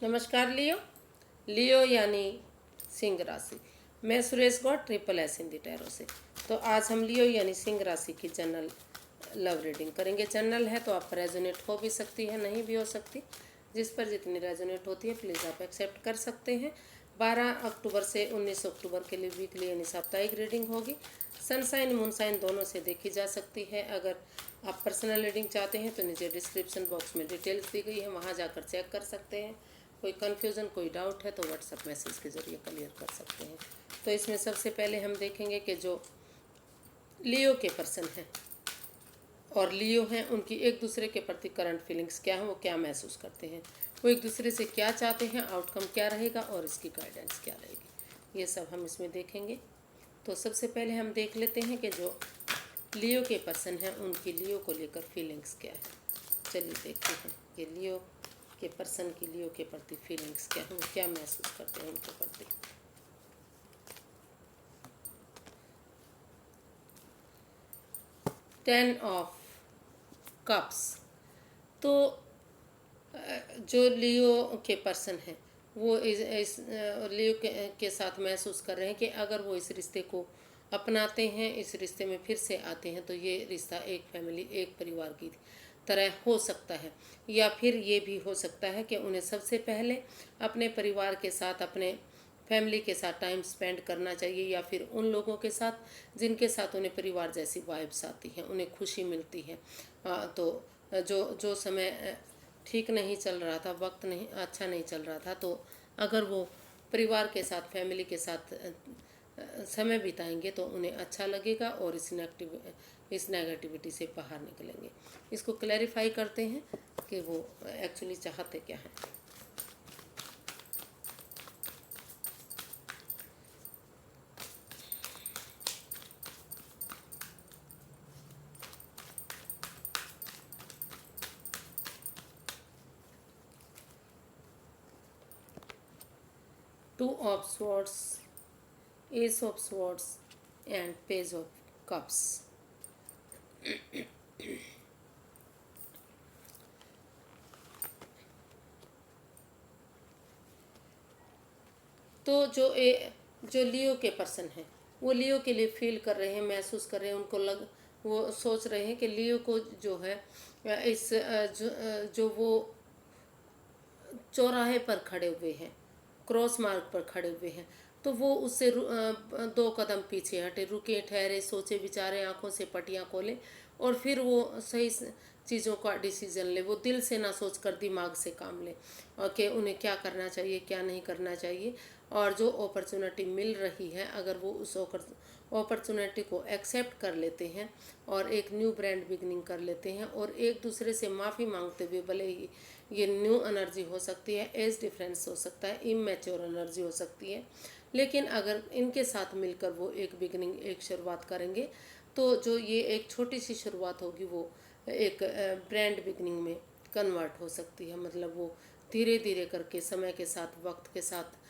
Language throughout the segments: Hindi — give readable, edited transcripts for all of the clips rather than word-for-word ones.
नमस्कार लियो। लियो यानी सिंह राशि। मैं Suresh Gaur triple S Hindi tarot से। तो आज हम लियो यानी सिंह राशि की जनरल लव रीडिंग करेंगे। जनरल है तो आप पर रेजोनेट हो भी सकती है, नहीं भी हो सकती। जिस पर जितनी रेजोनेट होती है प्लीज़ आप एक्सेप्ट कर सकते हैं। 12 अक्टूबर से 19 अक्टूबर के लिए वीकली यानी साप्ताहिक रीडिंग होगी। सनसाइन मूनसाइन दोनों से देखी जा सकती है। अगर आप पर्सनल रीडिंग चाहते हैं तो नीचे डिस्क्रिप्शन बॉक्स में डिटेल्स दी गई है, वहाँ जाकर चेक कर सकते हैं। कोई कन्फ्यूज़न कोई डाउट है तो व्हाट्सएप मैसेज के ज़रिए क्लियर कर सकते हैं। तो इसमें सबसे पहले हम देखेंगे कि जो लियो के पर्सन हैं और लियो हैं उनकी एक दूसरे के प्रति करंट फीलिंग्स क्या हैं, वो क्या महसूस करते हैं, वो एक दूसरे से क्या चाहते हैं, आउटकम क्या रहेगा और इसकी गाइडेंस क्या रहेगी, ये सब हम इसमें देखेंगे। तो सबसे पहले हम देख लेते हैं कि जो लियो के पर्सन हैं उनकी लियो को लेकर फीलिंग्स क्या है। चलिए देखते हैं कि लियो के पर्सन की लियो के प्रति फीलिंग्स क्या हैं, वो क्या महसूस करते हैं उनके प्रति। Ten of cups. तो जो लियो के पर्सन हैं वो इस लियो के साथ महसूस कर रहे हैं कि अगर वो इस रिश्ते को अपनाते हैं, इस रिश्ते में फिर से आते हैं तो ये रिश्ता एक फैमिली एक परिवार की तरह हो सकता है। या फिर ये भी हो सकता है कि उन्हें सबसे पहले अपने परिवार के साथ, अपने फैमिली के साथ टाइम स्पेंड करना चाहिए, या फिर उन लोगों के साथ जिनके साथ उन्हें परिवार जैसी वाइब्स आती हैं, उन्हें खुशी मिलती है। तो जो जो समय ठीक नहीं चल रहा था, वक्त नहीं अच्छा नहीं चल रहा था, तो अगर वो परिवार के साथ फैमिली के साथ समय बिताएंगे तो उन्हें अच्छा लगेगा और इस नेगेटिविटी से बाहर निकलेंगे। इसको क्लैरिफाई करते हैं कि वो एक्चुअली चाहते क्या हैं। Two of swords, S of swords and page of cups. तो जो लियो के पर्सन हैं वो लियो के लिए फील कर रहे हैं, महसूस कर रहे हैं, वो सोच रहे हैं कि लियो को जो है जो वो चौराहे पर खड़े हुए हैं, क्रॉस मार्ग पर खड़े हुए हैं, तो वो उससे 2 कदम पीछे हटे, रुके, ठहरे, सोचे विचारे, आंखों से पटियां खोले और फिर वो सही चीज़ों का डिसीजन ले। वो दिल से ना सोच कर दिमाग से काम ले और कि उन्हें क्या करना चाहिए क्या नहीं करना चाहिए। और जो अपॉर्चुनिटी मिल रही है अगर वो उस अपॉर्चुनिटी को एक्सेप्ट कर लेते हैं और एक न्यू ब्रांड बिगनिंग कर लेते हैं और एक दूसरे से माफ़ी मांगते हुए, भले ही ये न्यू एनर्जी हो सकती है, एज डिफरेंस हो सकता है, इमेच्योर एनर्जी हो सकती है, लेकिन अगर इनके साथ मिलकर वो एक बिगनिंग, एक शुरुआत करेंगे तो जो ये एक छोटी सी शुरुआत होगी वो एक ब्रांड बिगनिंग में कन्वर्ट हो सकती है। मतलब वो धीरे धीरे करके समय के साथ, वक्त के साथ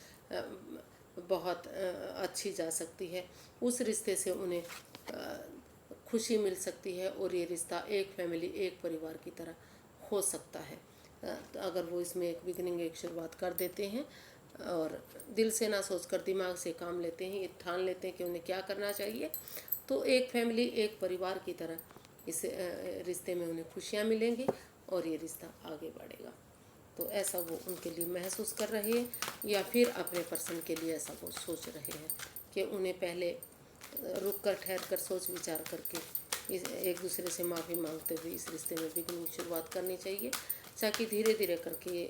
बहुत अच्छी जा सकती है। उस रिश्ते से उन्हें खुशी मिल सकती है और ये रिश्ता एक फैमिली एक परिवार की तरह हो सकता है। तो अगर वो इसमें एक बिगनिंग, एक शुरुआत कर देते हैं और दिल से ना सोचकर दिमाग से काम लेते हैं, ये ठान लेते हैं कि उन्हें क्या करना चाहिए, तो एक फैमिली एक परिवार की तरह इस रिश्ते में उन्हें खुशियाँ मिलेंगी और ये रिश्ता आगे बढ़ेगा। तो ऐसा वो उनके लिए महसूस कर रहे हैं, या फिर अपने पर्सन के लिए ऐसा वो सोच रहे हैं कि उन्हें पहले रुक कर, ठहर कर, सोच विचार करके एक दूसरे से माफ़ी मांगते हुए इस रिश्ते में बिगनिंग शुरुआत करनी चाहिए, ताकि धीरे धीरे करके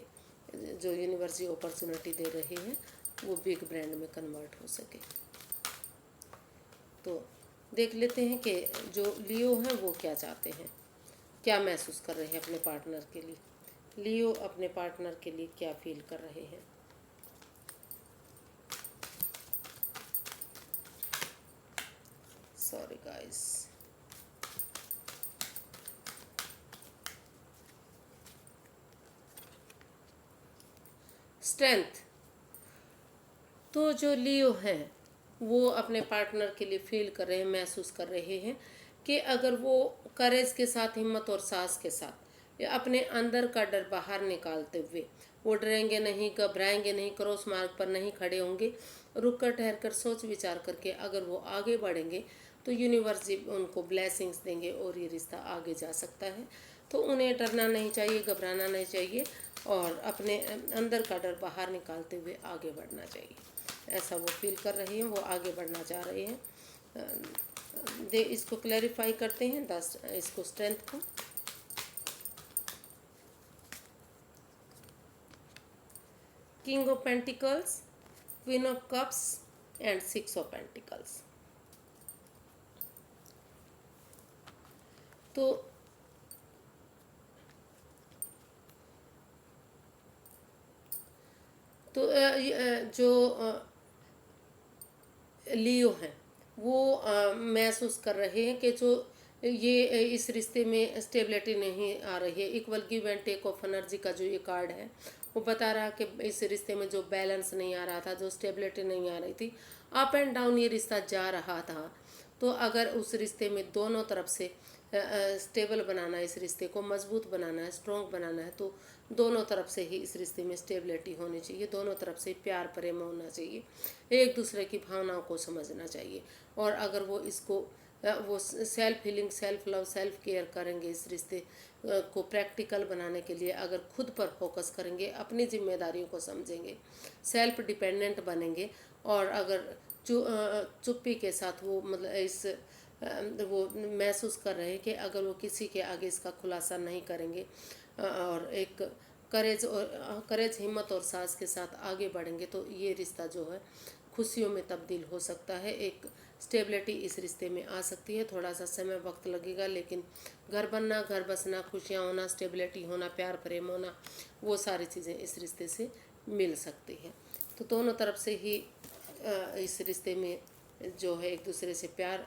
जो यूनिवर्स अपॉर्चुनिटी दे रहे हैं वो बिग ब्रांड में कन्वर्ट हो सके। तो देख लेते हैं कि जो लियो हैं वो क्या चाहते हैं, क्या महसूस कर रहे हैं अपने पार्टनर के लिए। लियो अपने पार्टनर के लिए क्या फील कर रहे हैं। Sorry guys. स्ट्रेंथ। तो जो लियो हैं वो अपने पार्टनर के लिए फील कर रहे हैं, महसूस कर रहे हैं कि अगर वो करेज के साथ, हिम्मत और साहस के साथ अपने अंदर का डर बाहर निकालते हुए वो डरेंगे नहीं, घबराएंगे नहीं, क्रॉस मार्ग पर नहीं खड़े होंगे, रुक कर ठहर कर सोच विचार करके अगर वो आगे बढ़ेंगे तो यूनिवर्स जी उनको ब्लेसिंग्स देंगे और ये रिश्ता आगे जा सकता है। तो उन्हें डरना नहीं चाहिए, घबराना नहीं चाहिए और अपने अंदर का डर बाहर निकालते हुए आगे बढ़ना चाहिए। ऐसा वो फील कर रहे हैं, वो आगे बढ़ना चाह रहे हैं। दे इसको क्लैरिफाई करते हैं इसको स्ट्रेंथ को। King of pentacles, queen of cups and six of pentacles. तो जो लियो हैं वो महसूस कर रहे हैं कि जो ये इस रिश्ते में स्टेबिलिटी नहीं आ रही है। Equal give and take of energy का जो ये कार्ड है वो बता रहा कि इस रिश्ते में जो बैलेंस नहीं आ रहा था, जो स्टेबिलिटी नहीं आ रही थी, अप एंड डाउन ये रिश्ता जा रहा था। तो अगर उस रिश्ते में दोनों तरफ से स्टेबल बनाना है, इस रिश्ते को मजबूत बनाना है, स्ट्रॉन्ग बनाना है, तो दोनों तरफ से ही इस रिश्ते में स्टेबिलिटी होनी चाहिए, दोनों तरफ से प्यार प्रेम होना चाहिए, एक दूसरे की भावनाओं को समझना चाहिए। और अगर वो इसको वो self healing, self love, self care करेंगे, इस रिश्ते को प्रैक्टिकल बनाने के लिए अगर खुद पर फोकस करेंगे, अपनी जिम्मेदारियों को समझेंगे, सेल्फ डिपेंडेंट बनेंगे और अगर चुप्पी के साथ वो मतलब वो महसूस कर रहे हैं कि अगर वो किसी के आगे इसका खुलासा नहीं करेंगे और एक करेज हिम्मत और साहस के साथ आगे बढ़ेंगे तो ये रिश्ता जो है खुशियों में तब्दील हो सकता है। एक स्टेबिलिटी इस रिश्ते में आ सकती है। थोड़ा सा समय वक्त लगेगा लेकिन घर बनना, घर बसना, खुशियाँ होना, स्टेबिलिटी होना, प्यार प्रेम होना, वो सारी चीज़ें इस रिश्ते से मिल सकती हैं। तो दोनों तरफ से ही इस रिश्ते में जो है एक दूसरे से प्यार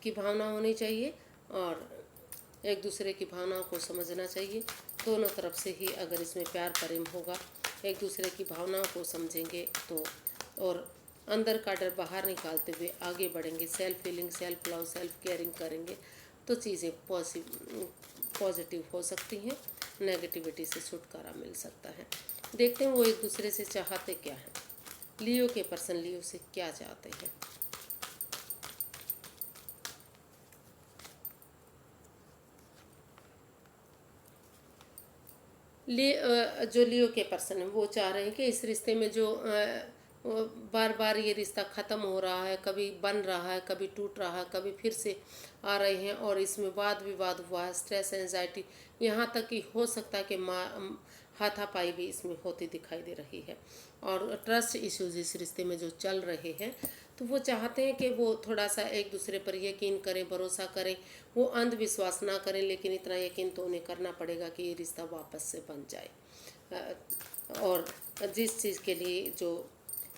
की भावना होनी चाहिए और एक दूसरे की भावनाओं को समझना चाहिए। दोनों तरफ से ही अगर इसमें प्यार प्रेम होगा, एक दूसरे की भावनाओं को समझेंगे तो और अंदर का डर बाहर निकालते हुए आगे बढ़ेंगे, self feeling, self love, self caring करेंगे तो चीज़ें पॉजिटिव हो सकती हैं, नेगेटिविटी से छुटकारा मिल सकता है। देखते हैं वो एक दूसरे से चाहते क्या हैं। लियो के पर्सन लियो से क्या चाहते हैं। जो लियो के पर्सन है वो चाह रहे हैं कि इस रिश्ते में जो बार बार ये रिश्ता ख़त्म हो रहा है, कभी बन रहा है, कभी टूट रहा है, कभी फिर से आ रहे हैं और इसमें वाद विवाद हुआ है, स्ट्रेस, एंजाइटी, यहाँ तक कि हो सकता है कि हाथापाई भी इसमें होती दिखाई दे रही है और ट्रस्ट इश्यूज इस रिश्ते में जो चल रहे हैं। तो वो चाहते हैं कि वो थोड़ा सा एक दूसरे पर यकीन करें, भरोसा करें, वो अंधविश्वास ना करें, लेकिन इतना यकीन तो उन्हें करना पड़ेगा कि ये रिश्ता वापस से बन जाए। और जिस चीज़ के लिए जो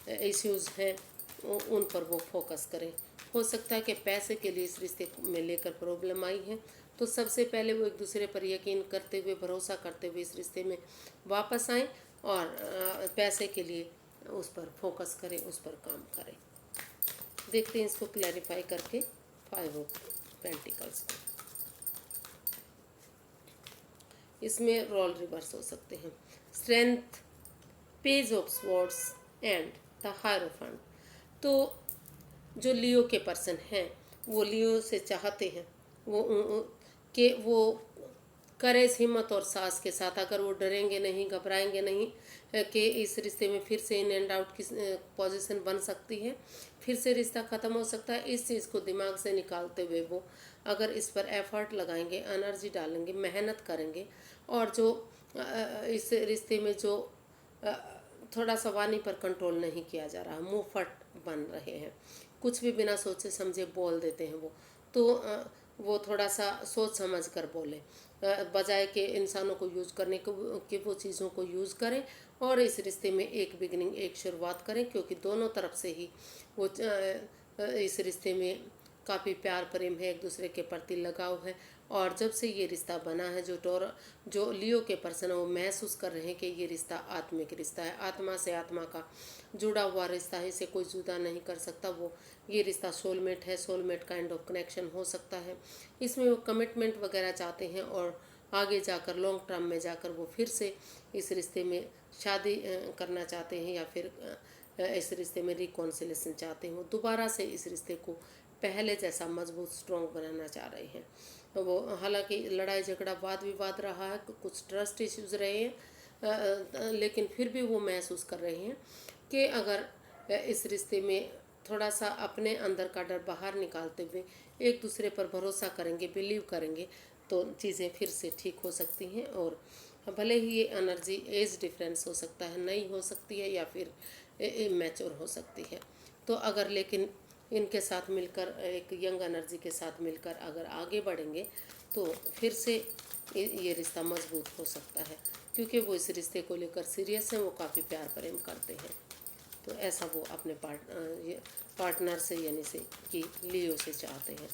इश्यूज़ हैं उन पर वो फोकस करें। हो सकता है कि पैसे के लिए इस रिश्ते में लेकर प्रॉब्लम आई है, तो सबसे पहले वो एक दूसरे पर यकीन करते हुए, भरोसा करते हुए इस रिश्ते में वापस आएँ और पैसे के लिए उस पर फोकस करें, उस पर काम करें। देखते हैं इसको क्लैरिफाई करके 5 ऑफ पेंटिकल्स को। इसमें रोल रिवर्स हो सकते हैं, strength, page of swords and the hierophant. तो जो लियो के पर्सन हैं वो लियो से चाहते हैं कि वो करेज, हिम्मत और साहस के साथ, अगर वो डरेंगे नहीं, घबराएंगे नहीं कि इस रिश्ते में फिर से इन एंड आउट की पोजीशन बन सकती है, फिर से रिश्ता ख़त्म हो सकता है, इस चीज़ को दिमाग से निकालते हुए वो अगर इस पर एफर्ट लगाएंगे, एनर्जी डालेंगे, मेहनत करेंगे और जो इस रिश्ते में जो थोड़ा सा वाणी पर कंट्रोल नहीं किया जा रहा, मुँह फट बन रहे हैं, कुछ भी बिना सोचे समझे बोल देते हैं तो वो थोड़ा सा सोच समझ कर बोलें, बजाय के इंसानों को यूज़ करने को कि वो चीज़ों को यूज़ करें और इस रिश्ते में एक बिगनिंग, एक शुरुआत करें, क्योंकि दोनों तरफ से ही वो इस रिश्ते में काफ़ी प्यार प्रेम है, एक दूसरे के प्रति लगाव है और जब से ये रिश्ता बना है जो लियो के पर्सन है वो महसूस कर रहे हैं कि ये रिश्ता आत्मिक रिश्ता है, आत्मा से आत्मा का जुड़ा हुआ रिश्ता है, इसे कोई जुदा नहीं कर सकता। वो ये रिश्ता सोलमेट है, सोलमेट काइंड ऑफ कनेक्शन हो सकता है। इसमें वो कमिटमेंट वगैरह चाहते हैं और आगे जाकर लॉन्ग टर्म में जाकर वो फिर से इस रिश्ते में शादी करना चाहते हैं, या फिर इस रिश्ते में रिकॉन्सिलेशन चाहते हैं। वो दोबारा से इस रिश्ते को पहले जैसा मजबूत स्ट्रॉन्ग बनाना चाह रहे हैं। वो हालांकि लड़ाई झगड़ा वाद विवाद रहा है, कुछ ट्रस्ट इश्यूज रहे हैं, लेकिन फिर भी वो महसूस कर रहे हैं कि अगर इस रिश्ते में थोड़ा सा अपने अंदर का डर बाहर निकालते हुए एक दूसरे पर भरोसा करेंगे, बिलीव करेंगे, तो चीज़ें फिर से ठीक हो सकती हैं। और भले ही ये एनर्जी एज डिफरेंस हो सकता है, नई हो सकती है, या फिर मैच्योर हो सकती है। तो अगर लेकिन इनके साथ मिलकर, एक यंग एनर्जी के साथ मिलकर अगर आगे बढ़ेंगे तो फिर से ये रिश्ता मजबूत हो सकता है, क्योंकि वो इस रिश्ते को लेकर सीरियस हैं, वो काफ़ी प्यार प्रेम करते हैं। तो ऐसा वो अपने पार्टनर से, यानी से कि लियो से चाहते हैं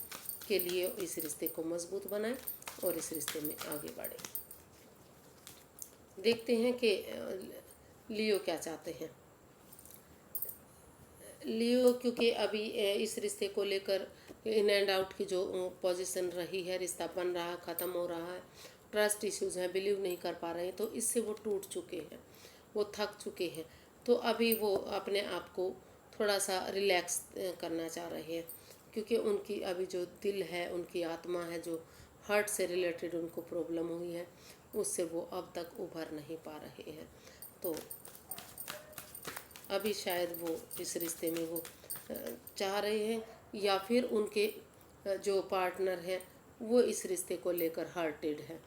कि लियो इस रिश्ते को मजबूत बनाए और इस रिश्ते में आगे बढ़े। देखते हैं कि लियो क्या चाहते हैं। लियो क्योंकि अभी इस रिश्ते को लेकर इन एंड आउट की जो पोजीशन रही है, रिश्ता बन रहा है, ख़त्म हो रहा है, ट्रस्ट इश्यूज हैं, बिलीव नहीं कर पा रहे हैं, तो इससे वो टूट चुके हैं, वो थक चुके हैं। तो अभी वो अपने आप को थोड़ा सा रिलैक्स करना चाह रहे हैं, क्योंकि उनकी अभी जो दिल है, उनकी आत्मा है, जो हार्ट से रिलेटेड उनको प्रॉब्लम हुई है, उससे वो अब तक उभर नहीं पा रहे हैं। तो अभी शायद वो इस रिश्ते में वो चाह रहे हैं, या फिर उनके जो पार्टनर हैं वो इस रिश्ते को लेकर हार्टेड है।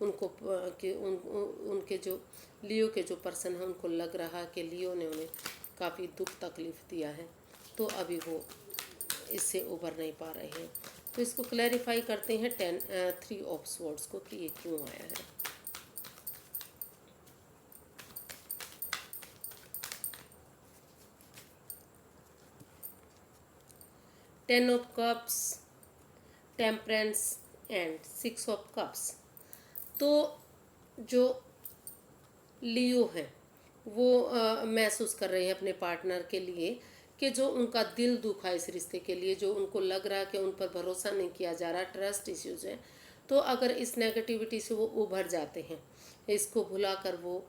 उनको कि उनके जो लियो के जो पर्सन है, उनको लग रहा है कि लियो ने उन्हें काफ़ी दुख तकलीफ़ दिया है, तो अभी वो इससे उभर नहीं पा रहे हैं। तो इसको क्लैरिफाई करते हैं 3 ऑफ स्वॉर्ड्स को कि ये क्यों आया है। 10 of cups, temperance and 6 of cups. तो जो लियो है वो महसूस कर रहे हैं अपने पार्टनर के लिए कि जो उनका दिल दुखा इस रिश्ते के लिए, जो उनको लग रहा है कि उन पर भरोसा नहीं किया जा रहा, ट्रस्ट इश्यूज है, तो अगर इस नेगेटिविटी से वो उभर जाते हैं, इसको भुलाकर वो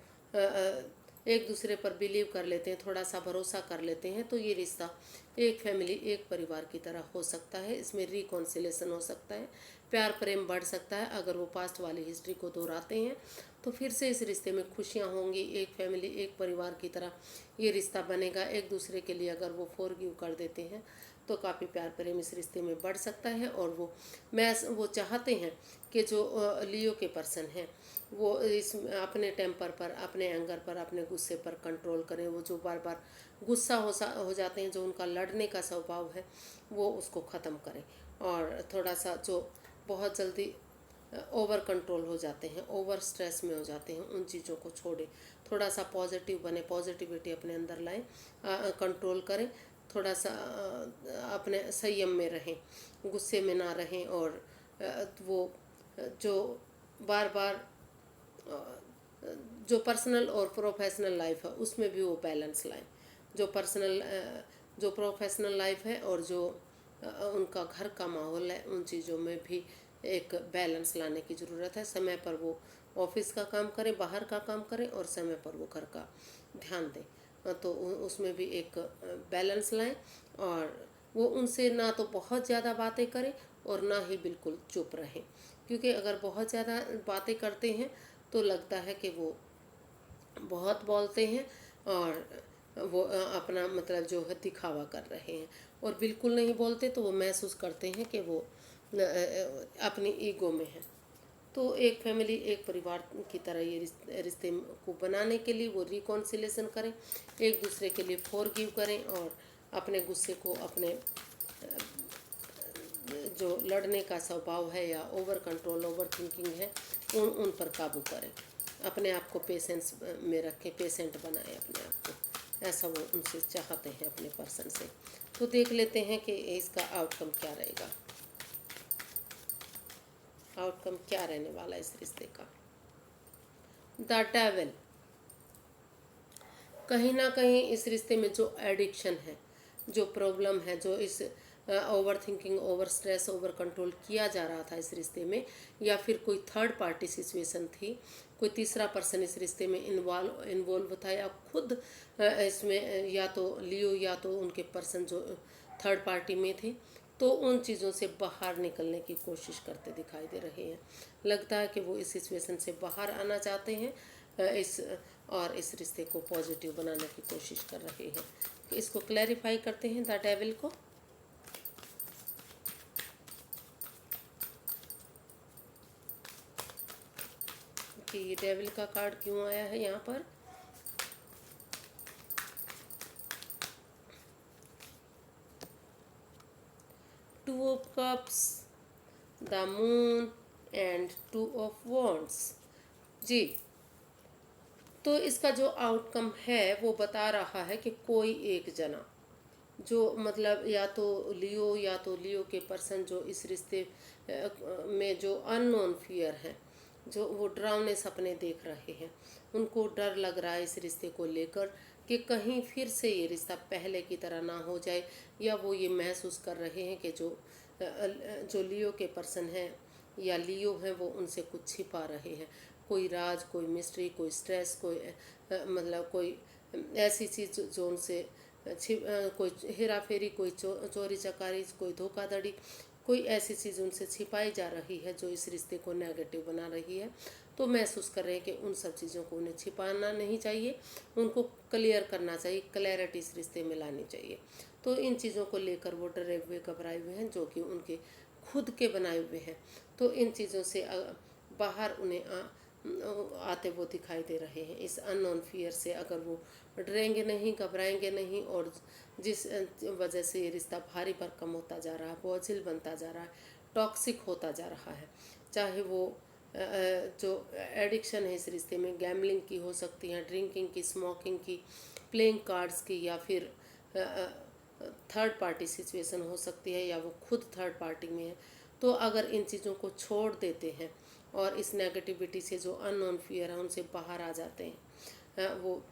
एक दूसरे पर बिलीव कर लेते हैं, थोड़ा सा भरोसा कर लेते हैं, तो ये रिश्ता एक फैमिली, एक परिवार की तरह हो सकता है। इसमें रिकॉन्सिलेशन हो सकता है, प्यार प्रेम बढ़ सकता है। अगर वो पास्ट वाली हिस्ट्री को दोहराते हैं तो फिर से इस रिश्ते में खुशियाँ होंगी, एक फैमिली, एक परिवार की तरह ये रिश्ता बनेगा। एक दूसरे के लिए अगर वो फॉरगिव कर देते हैं तो काफ़ी प्यार प्रेम इस रिश्ते में बढ़ सकता है। और वो चाहते हैं कि जो लियो के पर्सन हैं वो इस अपने टेम्पर पर, अपने एंगर पर, अपने गुस्से पर कंट्रोल करें। वो जो बार बार गुस्सा हो जाते हैं, जो उनका लड़ने का स्वभाव है, वो उसको ख़त्म करें। और थोड़ा सा जो बहुत जल्दी ओवर कंट्रोल हो जाते हैं, ओवर स्ट्रेस में हो जाते हैं, उन चीज़ों को छोड़ें। थोड़ा सा पॉजिटिव बने, पॉजिटिविटी अपने अंदर लाएं, कंट्रोल करें, थोड़ा सा अपने संयम में रहें, गुस्से में ना रहें। और वो जो बार बार जो पर्सनल और प्रोफेशनल लाइफ है उसमें भी वो बैलेंस लाएं। जो प्रोफेशनल लाइफ है और जो उनका घर का माहौल है, उन चीज़ों में भी एक बैलेंस लाने की ज़रूरत है। समय पर वो ऑफिस का काम करें, बाहर का काम करें, और समय पर वो घर का ध्यान दें। तो उसमें भी एक बैलेंस लाएं। और वो उनसे ना तो बहुत ज़्यादा बातें करें और ना ही बिल्कुल चुप रहें, क्योंकि अगर बहुत ज़्यादा बातें करते हैं तो लगता है कि वो बहुत बोलते हैं और वो अपना मतलब जो है दिखावा कर रहे हैं। और बिल्कुल नहीं बोलते तो वो महसूस करते हैं कि वो अपनी ईगो में है। तो एक फैमिली, एक परिवार की तरह ये रिश्ते को बनाने के लिए वो रिकॉन्सिलेशन करें, एक दूसरे के लिए फॉरगिव करें, और अपने गुस्से को, अपने जो लड़ने का स्वभाव है या ओवर कंट्रोल, ओवर थिंकिंग है, उन पर काबू करें। अपने आप को पेशेंस में रखें, पेशेंट बनाएं अपने आप को। ऐसा वो उनसे चाहते हैं अपने पर्सन से। तो देख लेते हैं कि इसका आउटकम क्या रहेगा, आउटकम क्या रहने वाला है इस रिश्ते का। द डेविल, कहीं ना कहीं इस रिश्ते में जो एडिक्शन है, जो प्रॉब्लम है, जो इस over thinking, over stress, over control किया जा रहा था इस रिश्ते में, या फिर कोई थर्ड पार्टी सिचुएशन थी, कोई तीसरा पर्सन इस रिश्ते में इन्वॉल्व था, या खुद इसमें या तो लियो या तो उनके पर्सन जो थर्ड पार्टी में थे, तो उन चीज़ों से बाहर निकलने की कोशिश करते दिखाई दे रहे हैं। लगता है कि वो इस सिचुएशन से बाहर आना चाहते हैं, इस रिश्ते को पॉजिटिव बनाने की कोशिश कर रहे हैं। तो इसको क्लैरिफाई करते हैं द डेविल को। कि ये डेविल का कार्ड क्यों आया है यहाँ पर। Two of cups, the moon and two of wands. जी, तो इसका जो आउटकम है वो बता रहा है कि कोई एक जना जो मतलब या तो लियो के पर्सन जो इस रिश्ते में जो अननोन फियर है, जो वो डरावने सपने देख रहे हैं, उनको डर लग रहा है इस रिश्ते को लेकर कि कहीं फिर से ये रिश्ता पहले की तरह ना हो जाए, या वो ये महसूस कर रहे हैं कि जो लियो के पर्सन हैं या लियो हैं वो उनसे कुछ छिपा रहे हैं, कोई राज, कोई मिस्ट्री, कोई स्ट्रेस, कोई मतलब कोई ऐसी चीज़ जो उनसे कोई हेरा फेरी, कोई चोरी चकारी, कोई धोखाधड़ी, कोई ऐसी चीज़ उनसे छिपाई जा रही है जो इस रिश्ते को नेगेटिव बना रही है। तो महसूस कर रहे हैं कि उन सब चीज़ों को उन्हें छिपाना नहीं चाहिए, उनको क्लियर करना चाहिए, क्लैरिटी इस रिश्ते में लानी चाहिए। तो इन चीज़ों को लेकर वो डरे हुए, घबराए हुए हैं, जो कि उनके खुद के बनाए हुए हैं। तो इन चीज़ों से बाहर उन्हें आते वो दिखाई दे रहे हैं। इस अननोन फियर से अगर वो डरेंगे नहीं, घबराएंगे नहीं, और जिस वजह से ये रिश्ता भारी भरकम होता जा रहा है, बोझिल बनता जा रहा है, टॉक्सिक होता जा रहा है, चाहे वो जो एडिक्शन है इस रिश्ते में, गैमलिंग की हो सकती है, ड्रिंकिंग की, स्मोकिंग की, प्लेइंग कार्ड्स की, या फिर थर्ड पार्टी सिचुएशन हो सकती है, या वो खुद थर्ड पार्टी में है। तो अगर इन चीज़ों को छोड़ देते हैं और इस नेगेटिविटी से, जो अननोन फियर है, उनसे बाहर आ जाते हैं, वो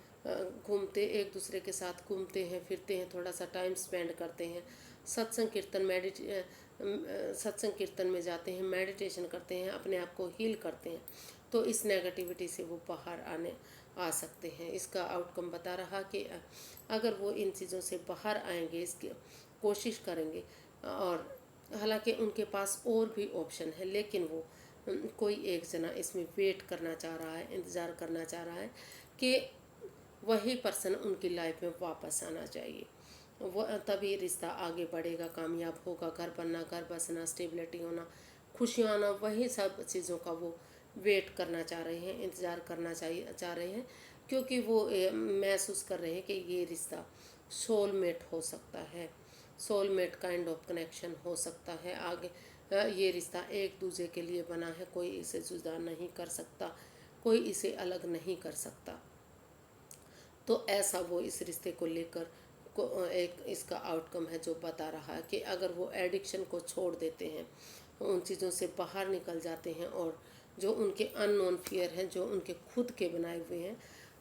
घूमते एक दूसरे के साथ घूमते हैं, फिरते हैं, थोड़ा सा टाइम स्पेंड करते हैं, सत्संग कीर्तन सत्संग कीर्तन में जाते हैं, मेडिटेशन करते हैं, अपने आप को हील करते हैं, तो इस नेगेटिविटी से वो बाहर आ सकते हैं। इसका आउटकम बता रहा कि अगर वो इन चीज़ों से बाहर आएंगे, इसकी कोशिश करेंगे, और हालांकि उनके पास और भी ऑप्शन है, लेकिन वो कोई एक जना इसमें वेट करना चाह रहा है, इंतज़ार करना चाह रहा है कि वही पर्सन उनकी लाइफ में वापस आना चाहिए। वो तभी रिश्ता आगे बढ़ेगा, कामयाब होगा, घर बनना, घर बसना, स्टेबिलिटी होना, खुशियाँ आना, वही सब चीज़ों का वो वेट करना चाह रहे हैं, इंतज़ार करना चाह रहे हैं, क्योंकि वो महसूस कर रहे हैं कि ये रिश्ता सोलमेट हो सकता है, सोलमेट काइंड ऑफ कनेक्शन हो सकता है आगे। ये रिश्ता एक दूसरे के लिए बना है, कोई इसे जुदा नहीं कर सकता, कोई इसे अलग नहीं कर सकता। तो ऐसा वो इस रिश्ते को लेकर एक इसका आउटकम है जो बता रहा है कि अगर वो एडिक्शन को छोड़ देते हैं, उन चीज़ों से बाहर निकल जाते हैं, और जो उनके अननोन फियर हैं, जो उनके खुद के बनाए हुए हैं,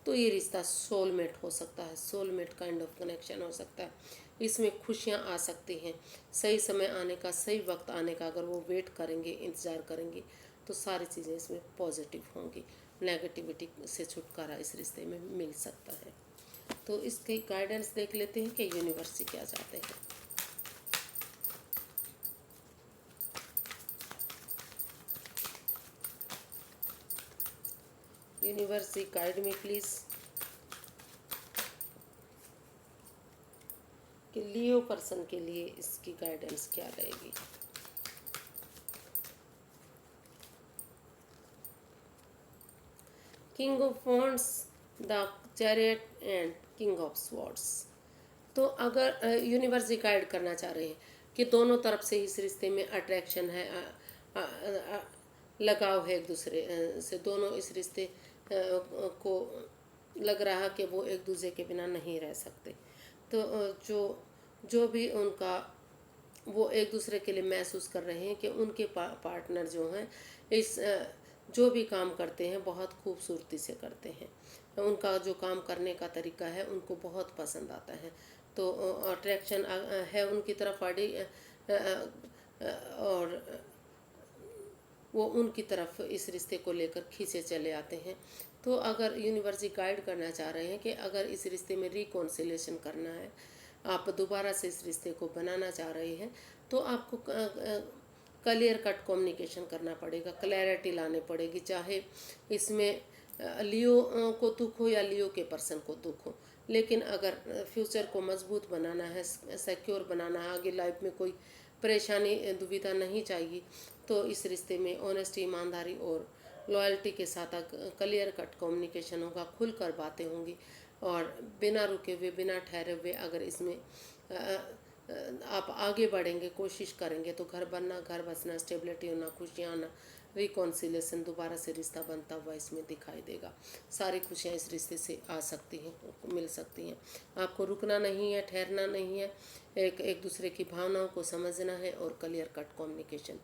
तो ये रिश्ता सोलमेट हो सकता है, सोलमेट काइंड ऑफ कनेक्शन हो सकता है। इसमें खुशियाँ आ सकती हैं, सही समय आने का, सही वक्त आने का, अगर वो वेट करेंगे, इंतज़ार करेंगे, तो सारी चीज़ें इसमें पॉजिटिव होंगी, नेगेटिविटी से छुटकारा इस रिश्ते में मिल सकता है। तो इसकी गाइडेंस देख लेते हैं कि यूनिवर्स से क्या चाहते हैं। यूनिवर्स से गाइड मी प्लीज़ कि लियो पर्सन के लिए इसकी गाइडेंस क्या रहेगी। King of wands, the chariot and king of swords. तो अगर यूनिवर्स ही गाइड करना चाह रहे हैं कि दोनों तरफ से इस रिश्ते में अट्रैक्शन है, लगाव है एक दूसरे से, दोनों इस रिश्ते को लग रहा कि वो एक दूसरे के बिना नहीं रह सकते। तो जो भी उनका वो एक दूसरे के लिए महसूस कर रहे हैं कि उनके पार्टनर जो हैं इस जो भी काम करते हैं बहुत खूबसूरती से करते हैं, उनका जो काम करने का तरीका है उनको बहुत पसंद आता है, तो अट्रैक्शन है उनकी तरफ और वो उनकी तरफ इस रिश्ते को लेकर खींचे चले आते हैं। तो अगर यूनिवर्स गाइड करना चाह रहे हैं कि अगर इस रिश्ते में रिकॉन्सिलेशन करना है, आप दोबारा से इस रिश्ते को बनाना चाह रहे हैं, तो आपको क्लियर कट कम्युनिकेशन करना पड़ेगा, क्लैरिटी लानी पड़ेगी। चाहे इसमें लियो को दुख हो या लियो के पर्सन को दुख हो, लेकिन अगर फ्यूचर को मजबूत बनाना है, सिक्योर बनाना है, आगे लाइफ में कोई परेशानी दुविधा नहीं चाहिए, तो इस रिश्ते में ऑनेस्टी, ईमानदारी और लॉयल्टी के साथ क्लियर कट कम्युनिकेशन होगा, खुलकर बातें होंगी और बिना रुके हुए, बिना ठहरे हुए अगर इसमें आप आगे बढ़ेंगे, कोशिश करेंगे, तो घर बनना, घर बसना, स्टेबिलिटी होना, खुशियाँ आना, रिकॉन्सिलेशन, दोबारा से रिश्ता बनता हुआ इसमें दिखाई देगा। सारी खुशियाँ इस रिश्ते से आ सकती हैं, मिल सकती हैं। आपको रुकना नहीं है, ठहरना नहीं है, एक दूसरे की भावनाओं को समझना है और क्लियर कट कम्युनिकेशन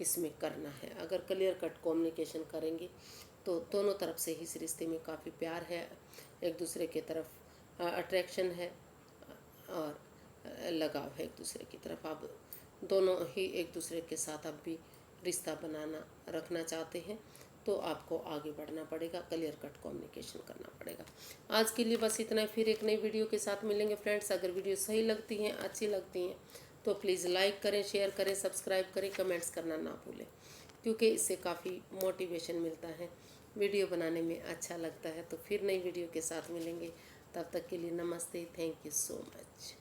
इसमें करना है। अगर क्लियर कट कम्युनिकेशन करेंगे तो दोनों तरफ से ही इस रिश्ते में काफ़ी प्यार है, एक दूसरे की तरफ अट्रैक्शन है और लगाव है एक दूसरे की तरफ। आप दोनों ही एक दूसरे के साथ अब भी रिश्ता बनाना, रखना चाहते हैं, तो आपको आगे बढ़ना पड़ेगा, क्लियर कट कम्युनिकेशन करना पड़ेगा। आज के लिए बस इतना ही, फिर एक नई वीडियो के साथ मिलेंगे फ्रेंड्स। अगर वीडियो सही लगती हैं, अच्छी लगती हैं, तो प्लीज़ लाइक करें, शेयर करें, सब्सक्राइब करें, कमेंट्स करना ना भूलें, क्योंकि इससे काफ़ी मोटिवेशन मिलता है, वीडियो बनाने में अच्छा लगता है। तो फिर नई वीडियो के साथ मिलेंगे, तब तक के लिए नमस्ते, थैंक यू सो मच।